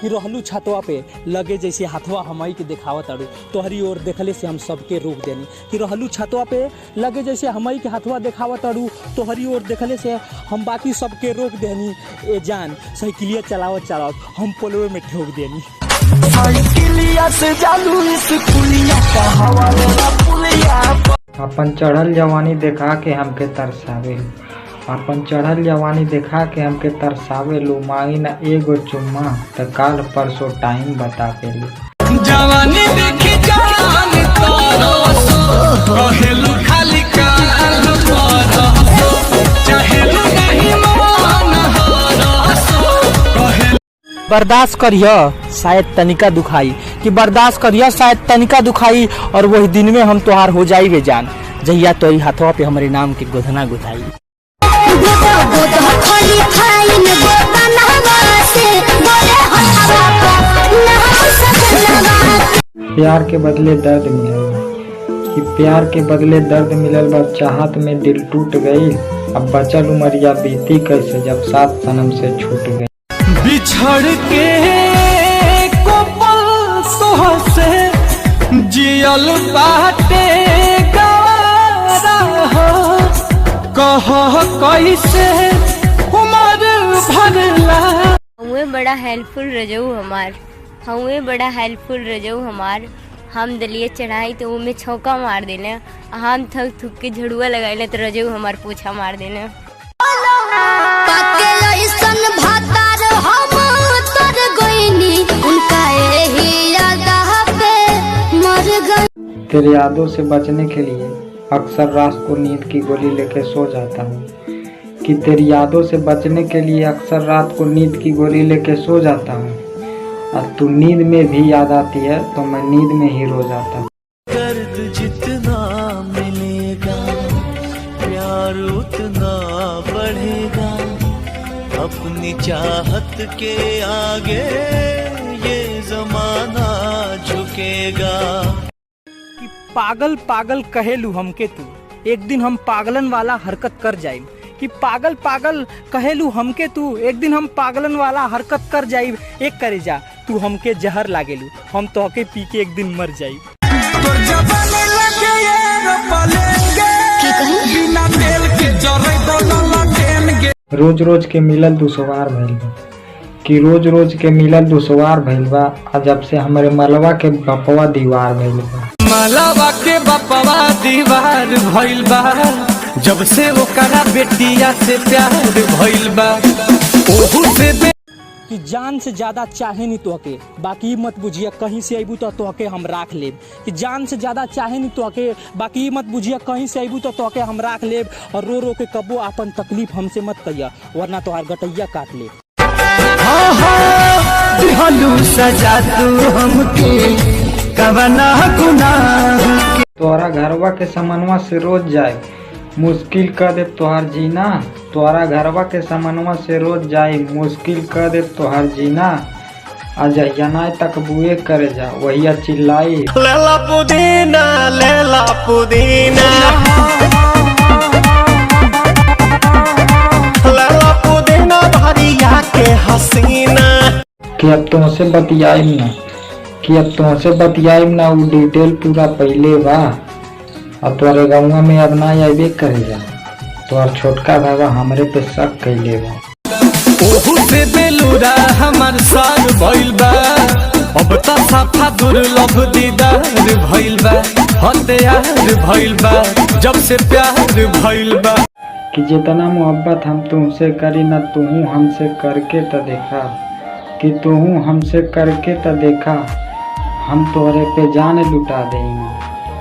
कि रहलू छतवा पे लगे जैसे हाथवा हमई के दिखावत अड़ू, तोहरी ओर देखले से हम सबके रोक देनी। कि रहलू छतवा पे लगे जैसे हमई के हाथवा दिखावत अड़ू, तोहरी ओर देखले से हम बाकी सबके रोक देनी। ए जान साइकिलिया चलावत चलावत हम पोलवे में ठोक देनी। साइकिलिया से जालू स्कूलिया का हवाले पुलिया। अपन चढ़ल जवानी देखा के हमके तरसावे, अपन चढ़ल जवानी देखा के हमके तरसावे लो। मांगी ना एगो चुम्मा त काल परसों टाइम बता पेलू। जवानी देखी जान तरसो कहेलू खाली काल परसो चाहेलू नहीं मन हरसो कहेलू। बर्दाश्त करियो शायद तनिका दुखाई, कि बर्दाश्त करियो शायद तनिका दुखाई, और वही दिन में हम तोहार हो जाई वे जान जहिया तोरी हाथवा पे हमारे नाम के गोधना गुथाई। प्यार के बदले दर्द मिलल, कि प्यार के बदले दर्द मिलल बा। चाहत में दिल टूट गई, अब बचल उमरिया बीती कैसे जब साथ सनम से छूट गई। बिछड़ के कोपल सोह से जियल बाटे गवारा हो, कह कैसे उमर भरला। हुए बड़ा हेल्पफुल रजऊ हमार, हुए बड़ा हेल्पफुल रजऊ हमार। हम दलिए चढ़ाई तो वो में छौका मार देने, हम थक थुक के झड़ुआ लगाइले तो रजऊ हमार पोछा मार देने। तेरे यादों से बचने के लिए अक्सर रात को नींद की गोली लेके सो जाता हूँ, कि तेरी यादों से बचने के लिए अक्सर रात को नींद की गोली लेके सो जाता हूँ। और तू नींद में भी याद आती है तो मैं नींद में ही रो जाता हूँ। दर्द जितना मिलेगा प्यार उतना बढ़ेगा, अपनी चाहत के आगे ये जमाना झुकेगा। कि पागल पागल कहेलू हमके तू, एक दिन हम पागलन वाला हरकत कर जाइब। कि पागल पागल कहेलू हमके तू, एक दिन हम पागलन वाला हरकत कर जाइब। एक करे जा तू हमके जहर लागेलू, हम तोहके पी के एक दिन मर जाइब। रोज रोज के मिलल दुश्वार भइल बा, कि रोज रोज के मिलल दुश्वार भइल बा। जब से हमारे मलवा के बपवा दीवार भइल बा, मलवा के बपवा दीवार भइल बा। जब से वो करा बेटिया से प्यार भइल बा, ओहू से कि जान से ज्यादा चाहे नहीं तोहके, बाकी मत बुझिया कहीं से अबू तो तोहके हम राख लेब। कि जान से ज्यादा चाहे नहीं तोहके, बाकी मत बुझिया कहीं से अबू तो तोहके हम राख लेब। और रो रो के कबो अपन तकलीफ हमसे मत कहिया, वरना तोहार गटैया काट ले। सजा तू हमके कवना गुनाह। तोरा घरवा के समनवा से रोज जाए मुश्किल कर दे तोहार जीना। तोरा घरवा के समनवा से रोज जाए मुश्किल कर दे तोहार जीना। अजयना तक बुए करे जा वही चिल्लाई, लेला पुदीना लेला पुदीना, लेला पुदीना भरिया के हसीना। कि अब तुमसे बतियाई ना, कि अब तुमसे बतियाई ना, वो डिटेल पूरा पहले बा। और तोरे गाँव में अब ना आइबे करे जा, तोर छोटका भागा हमरे पे शक कैले बा। ओहू से बेलूरा हमार सार भइल बा, अब त साफा दुर्लभ दीदार भइल बा। हत्यार भइल बा जब से प्यार भइल बा। कि जितना मोहब्बत हम तुमसे करी ना तूहू हमसे करके त देखा, कि तूहू हमसे करके त देखा। हम तोहरे पे जान लुटा देना,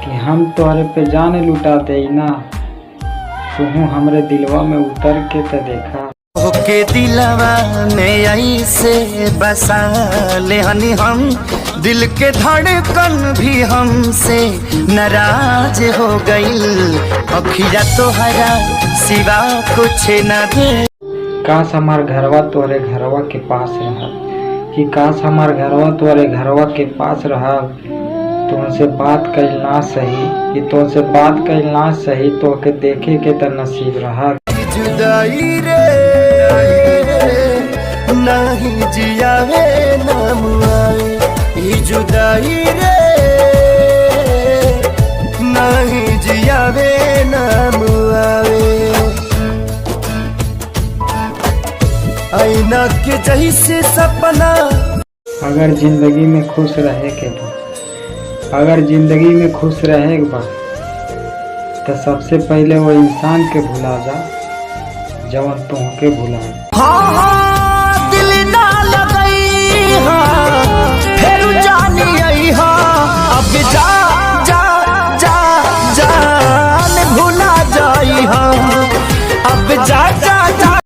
कि हम तोहरे पे जान लुटा देना। तूहू हमरे दिलवा में उतर के त देखा। ओके दिलवा में ऐसे बसा ले हनी हम, दिल के धड़कन भी हमसे नाराज हो गई। अखिया तोहरा सिवा कुछ न दे। काश हमार घरवा तोहरे घरवा के पास रहा, कि काश हमार घरवा तोहरे घरवा के पास रहा। तुमसे बात करना सही, कि तुमसे बात करना सही, तो के देखे के त नसीब रहा। जुदाई रे नहीं जिया ना जुदाई रे नहीं जियावे नाम आवे आईना के जैसे सपना। अगर जिंदगी में खुश रहे के बा, अगर जिंदगी में खुश रहे के बा तो सबसे पहले वो इंसान के भुला जा जवन तुमके भुला। हाँ हाँ दिल ना लगई हाँ फिर जानी आई हाँ अब जा जा जा जान भुला जाई हाँ अब जा जा जा।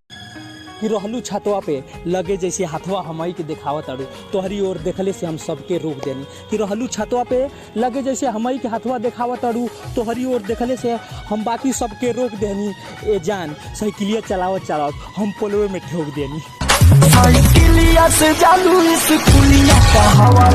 कि रहलू छतवा पे लगे जैसे हाथवा हमाई के दिखावत अड़ू तोहरी ओर देखले से हम सबके रोक देनी। कि रहलू छतवा पे लगे जैसे हमाई के हाथवा दिखावत अड़ू तोहरी ओर देखले से हम बाकी सबके रोक देनी। ए जान साइकिलिया चलावत चलावत हम पोलवे में ठोक देनी। साइकिलिया से जानू इस पुलिया का हवा